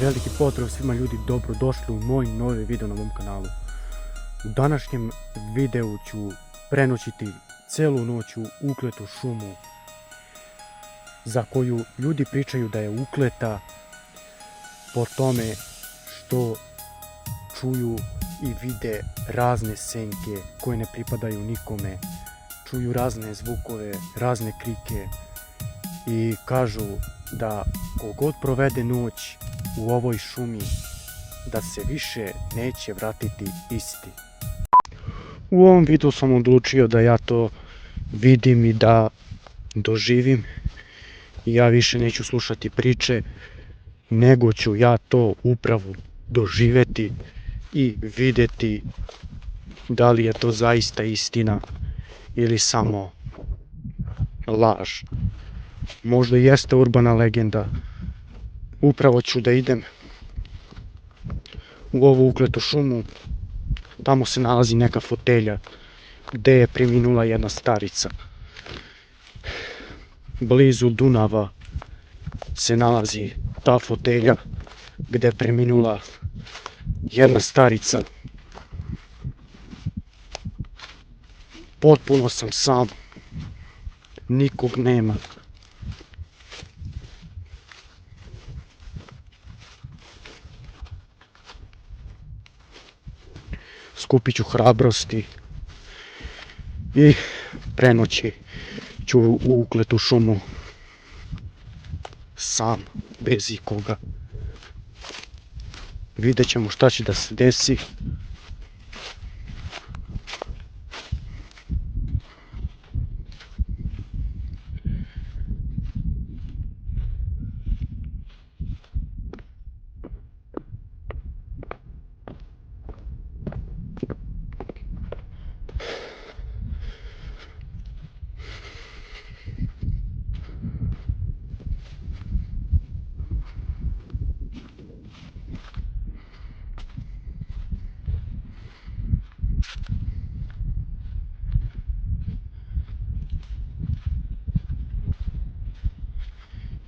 Veliki pozdrav svima ljudi, dobrodošli u moj novi video na mom kanalu. U današnjem videu ću prenoćiti celu noć u ukletu šumu, za koju ljudi pričaju da je ukleta po tome što čuju i vide razne senke koje ne pripadaju nikome, čuju razne zvukove, razne krike i kažu da kogod provede noć u ovoj šumi, da se više neće vratiti isti. U ovom videu sam odlučio da ja to vidim i da doživim. I ja više neću slušati priče, nego ću ja to upravo doživjeti i vidjeti da li je to zaista istina ili samo laž. Možda jeste urbana legenda. Upravo ću da idem u ovu ukletu šumu. Tamo se nalazi neka fotelja gdje je preminula jedna starica. Blizu Dunava se nalazi ta fotelja gdje je preminula jedna starica. Potpuno sam sam, nikog nema. Skupit ću hrabrosti i prenoći ću u ukletu šumu sam, bez ikoga. Vidjet ćemo šta će da se desi.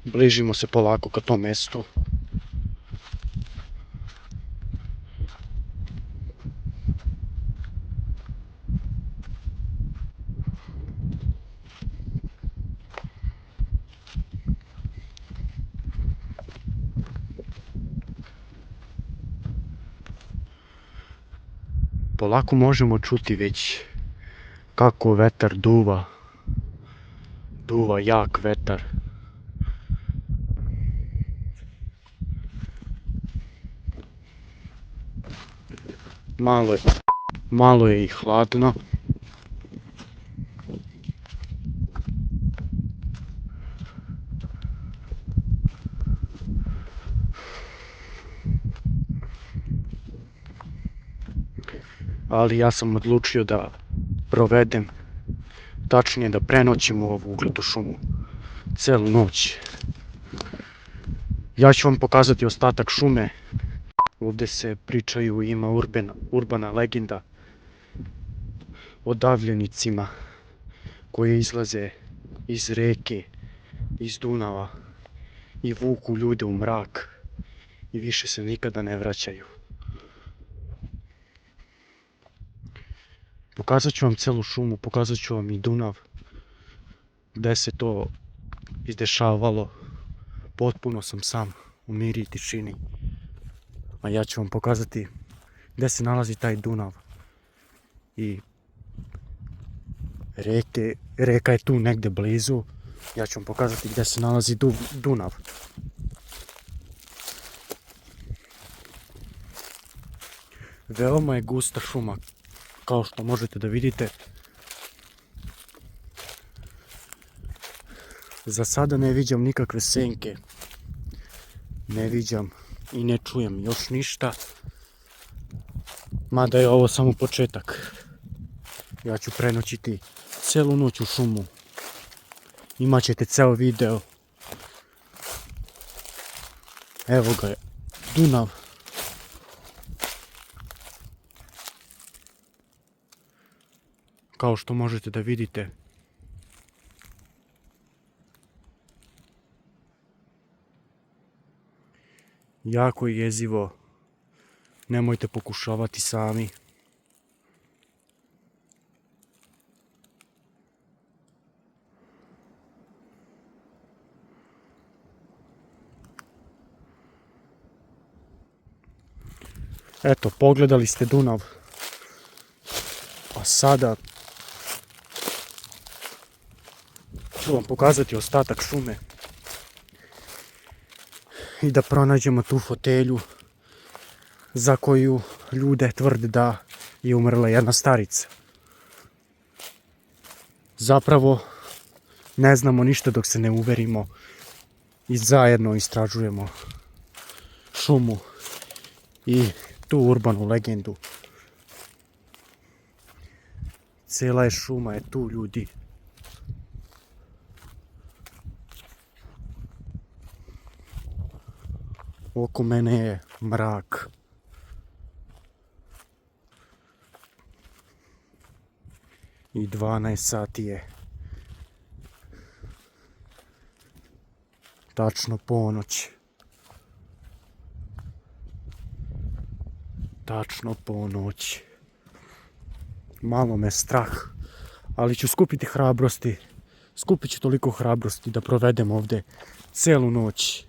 Bližimo se polako ka tom mjestu. Polako možemo čuti već kako vetar duva. Duva jak vetar. Malo je i hladno. Ali ja sam odlučio da provedem, tačnije da prenoćim u ovu ukletu šumu celu noć. Ja ću vam pokazati ostatak šume. Ovdje se pričaju, ima urbana legenda o davljenicima koje izlaze iz reke, iz Dunava i vuku ljude u mrak i više se nikada ne vraćaju. Pokazat ću vam celu šumu, pokazat ću vam i Dunav, gdje se to izdešavalo. Potpuno sam sam u miri i tišini. A ja ću vam pokazati gdje se nalazi taj Dunav. I reka je tu negdje blizu. Ja ću vam pokazati gdje se nalazi Dunav. Veoma je gusta šuma, kao što možete da vidite. Za sada ne viđam nikakve senke. Ne viđam i ne čujem još ništa. Mada je ovo samo početak. Ja ću prenoćiti celu noć u šumu. Imaćete ceo video. Evo ga je Dunav. Kao što možete da vidite. Jako je jezivo. Nemojte pokušavati sami. Eto, pogledali ste Dunav. A sada ću vam pokazati ostatak šume. I da pronađemo tu fotelju za koju ljude tvrde da je umrla jedna starica. Zapravo ne znamo ništa dok se ne uverimo i zajedno istražujemo šumu i tu urbanu legendu. Cijela je šuma je tu, ljudi. Oko mene je mrak. I 12 sati je. Tačno ponoć. Tačno ponoć. Malo me strah, ali ću skupiti hrabrosti. Skupit ću toliko hrabrosti da provedem ovdje cijelu noć.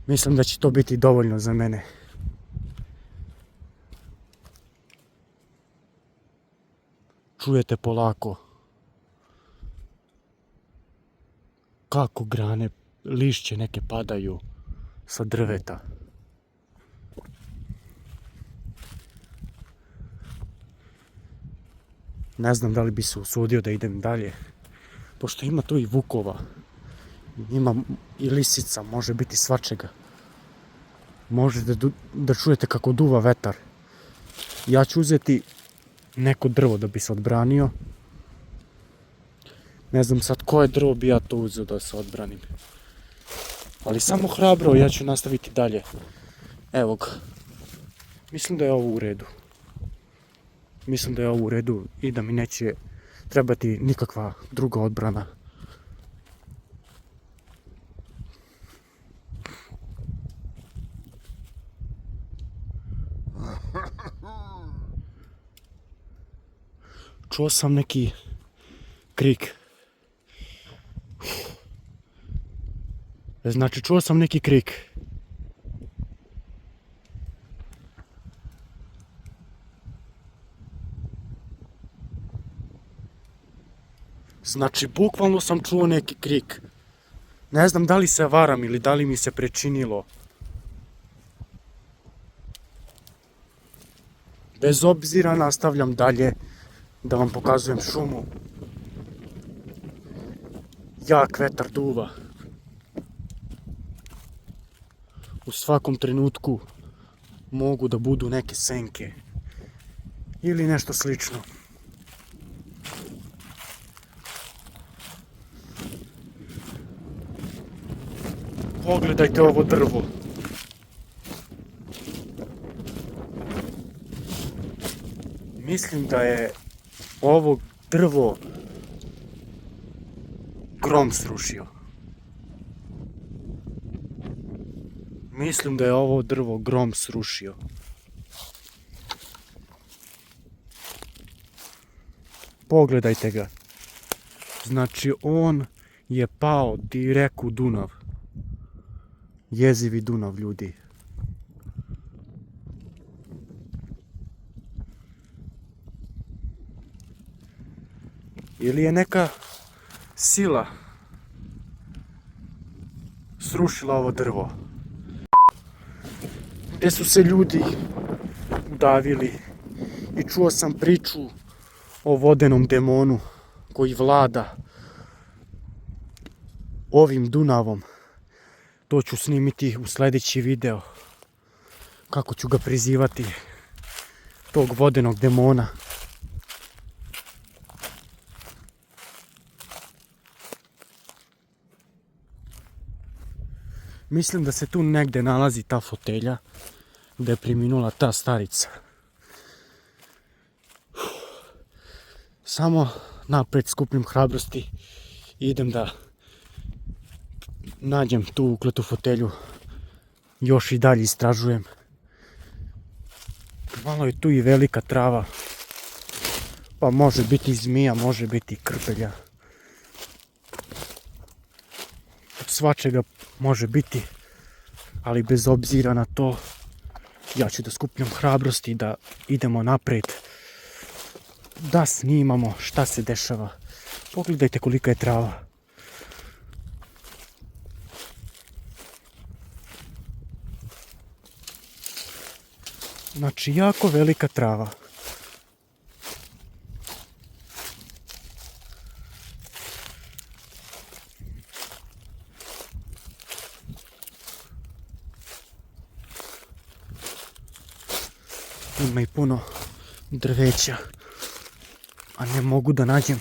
Mislim da će to biti dovoljno za mene. Čujete polako kako grane, lišće neke padaju sa drveta. Ne znam da li bi se usudio da idem dalje, pošto ima tu i vukova, ima i lisica, može biti svačega. Možete da čujete kako duva vetar. Ja ću uzeti neko drvo da bi se odbranio. Ne znam sad koje drvo bi ja to uzeo da se odbranim. Ali samo hrabro, ja ću nastaviti dalje. Evo ga. Mislim da je ovo u redu. Mislim da je ovo u redu i da mi neće trebati nikakva druga odbrana. Čuo sam neki krik. Znači, čuo sam neki krik. Znači, bukvalno sam čuo neki krik. Ne znam da li se varam ili da li mi se prečinilo. Bez obzira nastavljam dalje da vam pokazujem šumu. Jak vetar duva. U svakom trenutku mogu da budu neke senke ili nešto slično. Pogledajte ovo drvo. Mislim da je ovo drvo grom srušio. Mislim da je ovo drvo grom srušio. Pogledajte ga. Znači, on je pao direkt u Dunav. Jezivi Dunav, ljudi. Ili je neka sila srušila ovo drvo. Gdje su se ljudi udavili i čuo sam priču o vodenom demonu koji vlada ovim Dunavom. To ću snimiti u sljedeći video. Kako ću ga prizivati, tog vodenog demona. Mislim da se tu negdje nalazi ta fotelja gdje je preminula ta starica. Samo naprijed skupim hrabrosti i idem da nađem tu ukletu fotelju još i dalje istražujem. Malo je tu i velika trava. Pa može biti zmija, može biti krpelja. Svačega može biti, ali bez obzira na to, ja ću da skupljam hrabrosti i da idemo naprijed. Da snimamo šta se dešava. Pogledajte kolika je trava. Znači, jako velika trava. Ima i puno drveća, a ne mogu da nađem.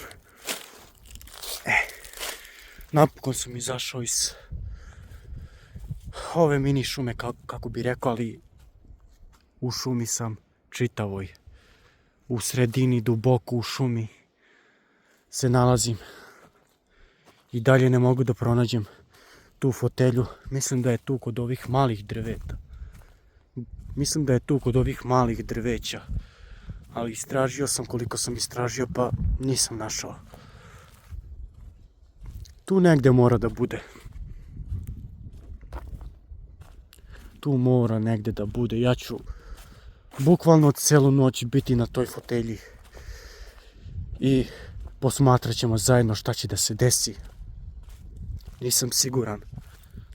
Napokon sam izašao iz ove mini šume, kako bi rekao, ali u šumi sam čitavoj. U sredini, duboko u šumi se nalazim. I dalje ne mogu da pronađem tu fotelju. Mislim da je tu kod ovih malih drveta. Mislim da je tu kod ovih malih drveća. Ali istražio sam koliko sam istražio, pa nisam našao. Tu negdje mora da bude. Tu mora negdje da bude. Ja ću bukvalno celu noć biti na toj fotelji. I posmatrat ćemo zajedno šta će da se desi. Nisam siguran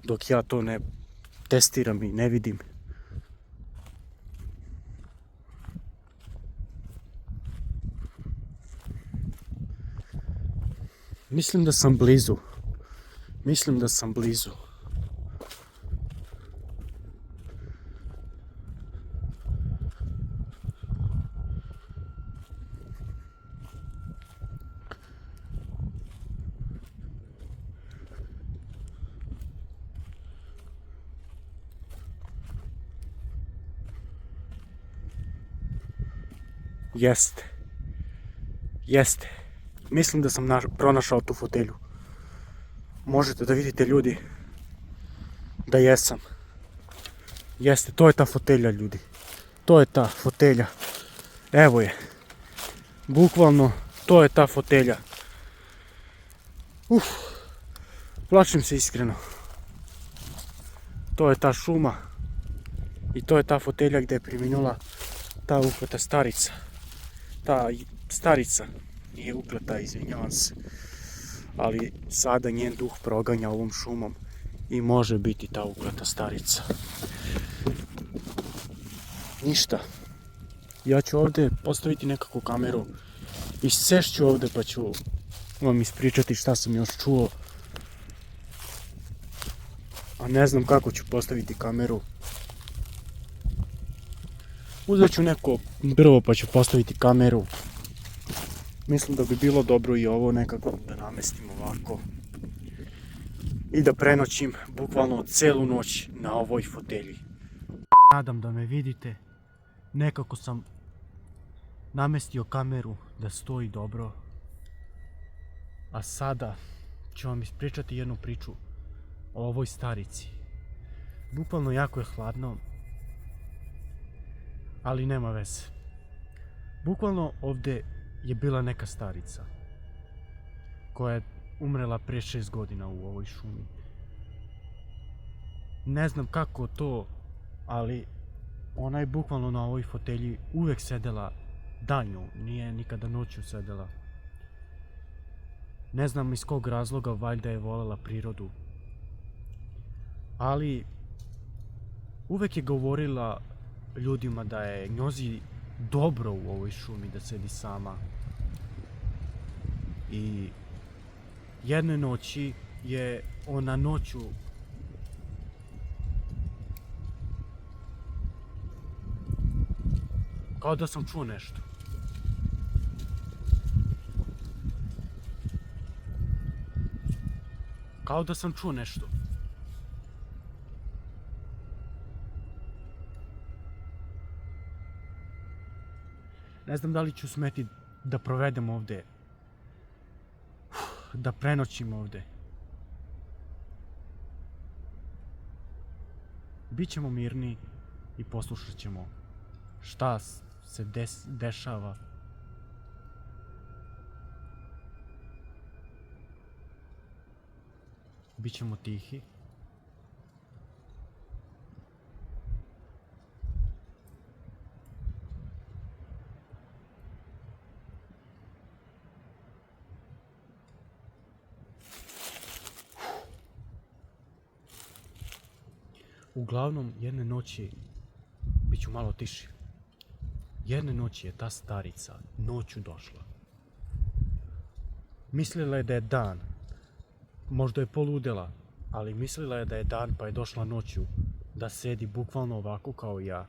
dok ja to ne testiram i ne vidim. Mislim da sam blizu. Mislim da sam blizu. Jeste. Jeste. Mislim da sam pronašao tu fotelju. Možete da vidite, ljudi, da jesam. Jeste, to je ta fotelja, ljudi. To je ta fotelja. Evo je. Bukvalno, to je ta fotelja. Plašim se iskreno. To je ta šuma. I to je ta fotelja gdje je preminula ta ukleta starica. Ta starica nije ukleta, izvinjavam se. Ali sada njen duh proganja ovom šumom i može biti ta ukleta starica. Ništa. Ja ću ovdje postaviti nekakvu kameru i sešću ovdje pa ću vam ispričati šta sam još čuo. A ne znam kako ću postaviti kameru. Uzet ću neko drvo pa ću postaviti kameru. Mislim da bi bilo dobro i ovo nekako da namestim ovako. I da prenoćim bukvalno celu noć na ovoj fotelji. Nadam da me vidite. Nekako sam namestio kameru da stoji dobro. A sada ću vam ispričati jednu priču o ovoj starici. Bukvalno jako je hladno, ali nema veze. Bukvalno ovdje je bila neka starica koja je umrela prije 6 godina u ovoj šumi. Ne znam kako to, ali ona je bukvalno na ovoj fotelji uvijek sedela danju, nije nikada noću sedela. Ne znam iz kog razloga, valjda je voljela prirodu. Ali uvijek je govorila ljudima da je njozi dobro u ovoj šumi, da sedi sama. I jedne noći je ona noću kao da sam čuo nešto. Kao da sam čuo nešto. Ne znam da li ću smeti da provedem ovdje, da prenoćim ovdje. Bićemo mirni i poslušat ćemo šta se dešava. Bićemo tihi. Uglavnom, jedne noći bit ću malo tiši. Jedne noći je ta starica noću došla. Mislila je da je dan. Možda je poludela, ali mislila je da je dan pa je došla noću da sedi bukvalno ovako kao ja.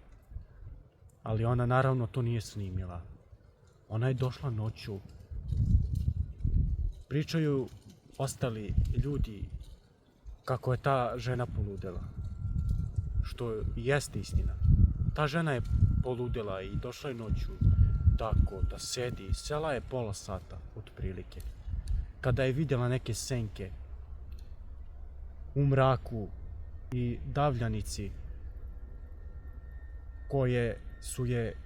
Ali ona naravno to nije snimila. Ona je došla noću. Pričaju ostali ljudi kako je ta žena poludela. Što jeste istina. Ta žena je poludela i došla je noću tako da sedi. Sela je pola sata otprilike. Kada je vidjela neke senke u mraku i davljanici koje su je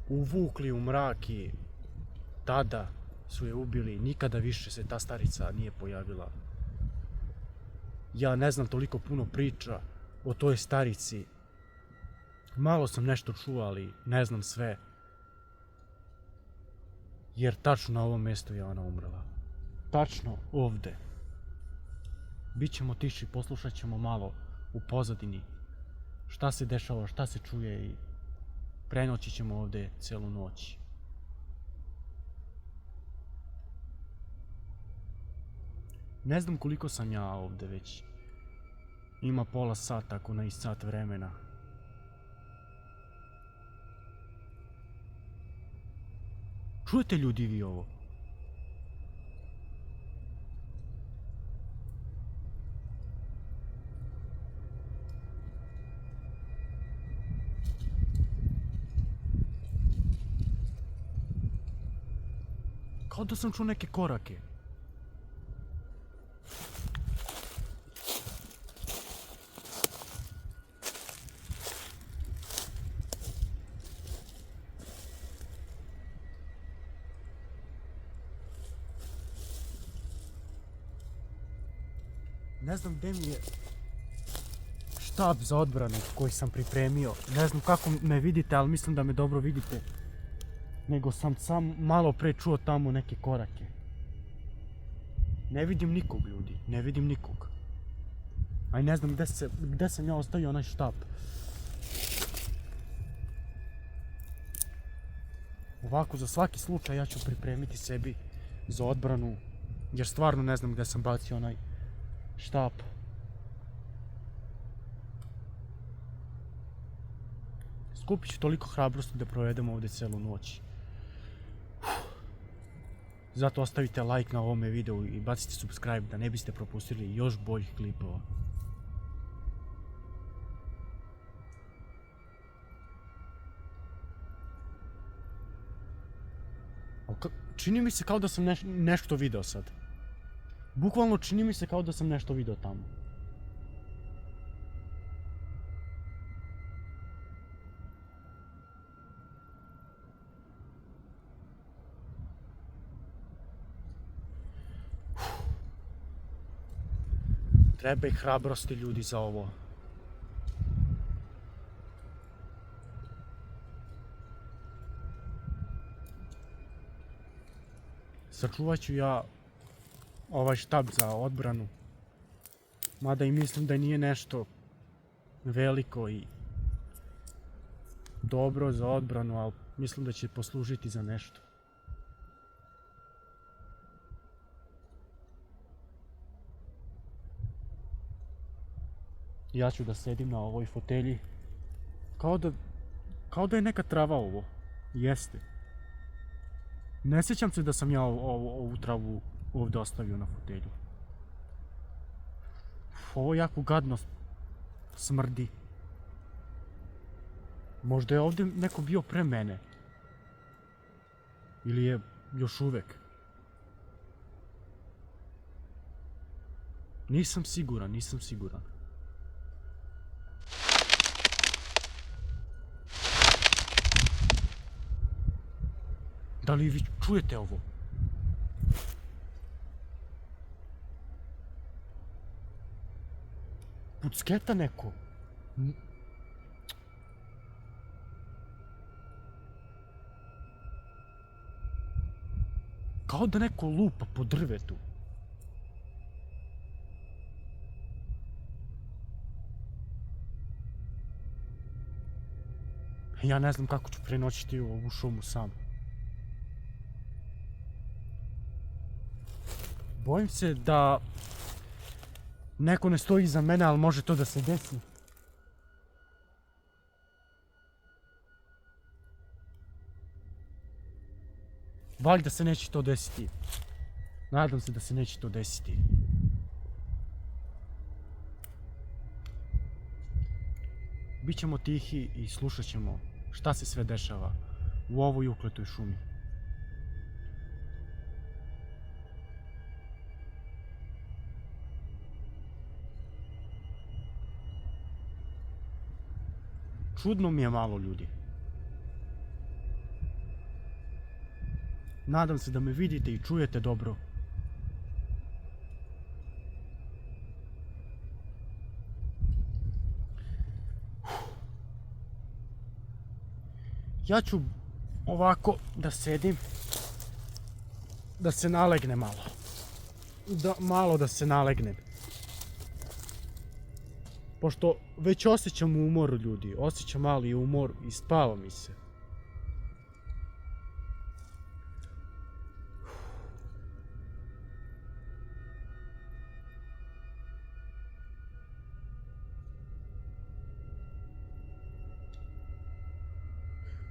uvukli u mrak i tada su je ubili. Nikada više se ta starica nije pojavila. Ja ne znam toliko puno priča o toj starici. Malo sam nešto čuo, ali ne znam sve. Jer tačno na ovom mjestu je ona umrla. Tačno ovde. Bićemo tiši, poslušat ćemo malo u pozadini šta se dešava, šta se čuje i prenoći ćemo ovde celu noć. Ne znam koliko sam ja ovde već. Ima pola sata, ako ne i sat vremena. Čujete ljudi vi ovo? Kao da sam čuo neke korake. Ne znam gdje mi je štab za odbranu koji sam pripremio. Ne znam kako me vidite, ali mislim da me dobro vidite. Nego sam malo pre čuo tamo neke korake. Ne vidim nikog, ljudi, ne vidim nikog. Aj ne znam gdje sam ja ostavio onaj štab. Ovako, za svaki slučaj ja ću pripremiti sebi za odbranu. Jer stvarno ne znam gdje sam bacio onaj štab. Skupit ću toliko hrabrosti da provedemo ovdje celu noć. Zato ostavite like na ovome videu i bacite subscribe da ne biste propustili još boljih klipova. Čini mi se kao da sam nešto video sad. Bukvalno čini mi se kao da sam nešto video tamo. Treba i hrabrosti, ljudi, za ovo. Sačuvat ću ja ovaj štab za odbranu. Mada i mislim da nije nešto veliko i dobro za odbranu, ali mislim da će poslužiti za nešto. Ja ću da sedim na ovoj fotelji. Kao da je neka trava ovo. Jeste. Ne sjećam se da sam ja ovu travu ovdje ostavio na fotelju. Ovo jako gadno smrdi. Možda je ovdje neko bio pre mene. Ili je još uvek. Nisam siguran. Da li vi čujete ovo? Pucketa neko. Kao da neko lupa po drvetu. Ja ne znam kako ću prenoćiti u ovu šumu sam. Bojim se da neko ne stoji iza mene, ali može to da se desi. Valjda se neće to desiti. Nadam se da se neće to desiti. Bićemo tihi i slušat ćemo šta se sve dešava u ovoj ukletoj šumi. Čudno mi je malo, ljudi. Nadam se da me vidite i čujete dobro. Ja ću ovako da sedim, da se nalegnem malo. Malo da se nalegnem. Pošto već osjećam umor, ljudi. Osjećam mali umor i spava mi se.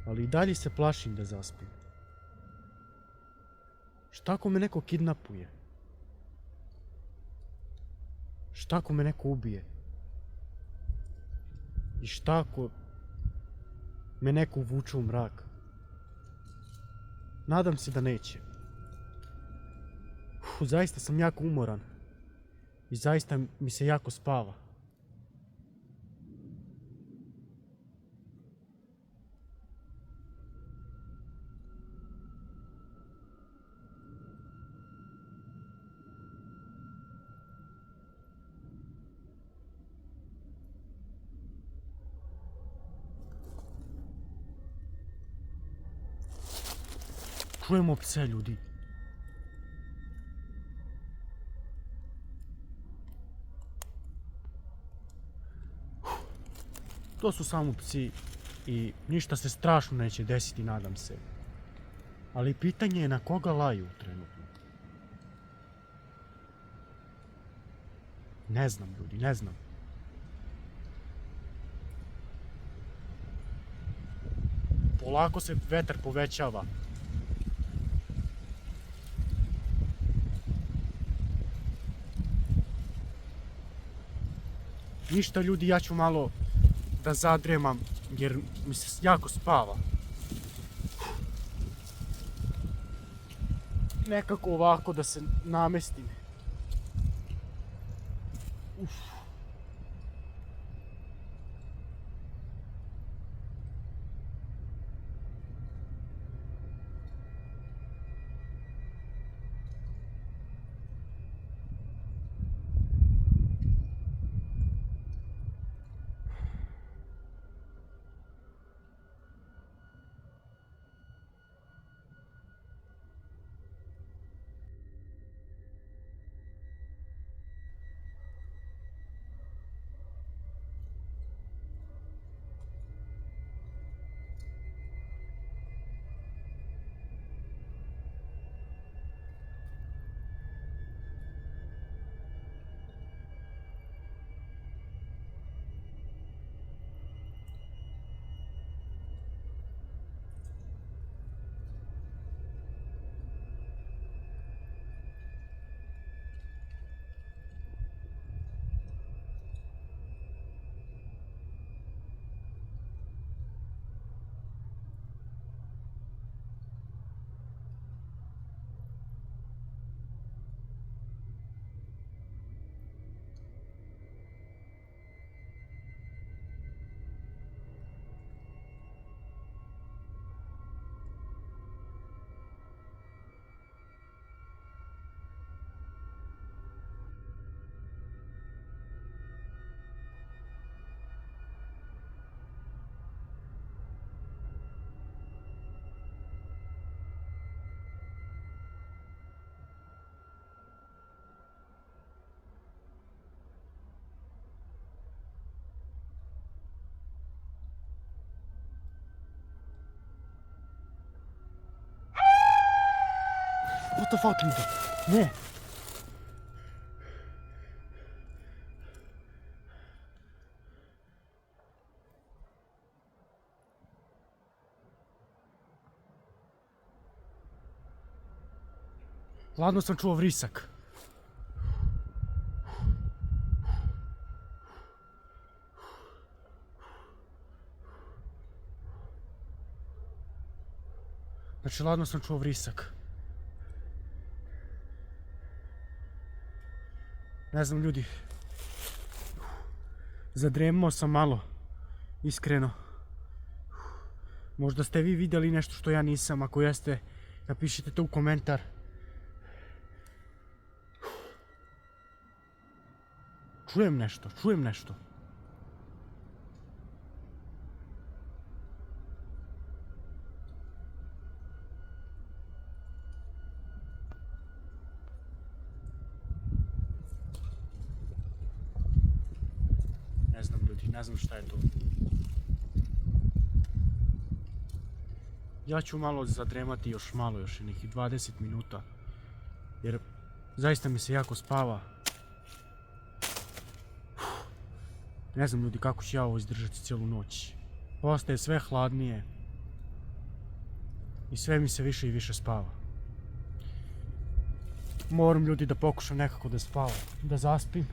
Ali i dalje se plašim da zaspim. Šta ako me neko kidnapuje? Šta ako me neko ubije? I šta ako me neko uvuče u mrak? Nadam se da neće. Zaista sam jako umoran. I zaista mi se jako spava. Čujemo pse, ljudi. To su samo psi i ništa se strašno neće desiti, nadam se. Ali pitanje je na koga laju trenutno. Ne znam, ljudi, ne znam. Polako se vetar povećava. Ništa, ljudi, ja ću malo da zadremam jer mi se jako spava. Nekako ovako da se namestim. What the fuck, ljudi? Ne! Ladno sam čuo vrisak. Znači, ladno sam čuo vrisak. Ne znam, ljudi. Zadremao sam malo. Iskreno. Možda ste vi vidjeli nešto što ja nisam. Ako jeste, napišite to u komentar. Čujem nešto. Ne znam, ljudi, ne znam šta je to. Ja ću malo zadremati još nekih 20 minuta. Jer zaista mi se jako spava. Ne znam, ljudi, kako ću ja ovo izdržati cijelu noć. Postaje sve hladnije. I sve mi se više i više spava. Moram, ljudi, da pokušam nekako da spavam, da zaspim.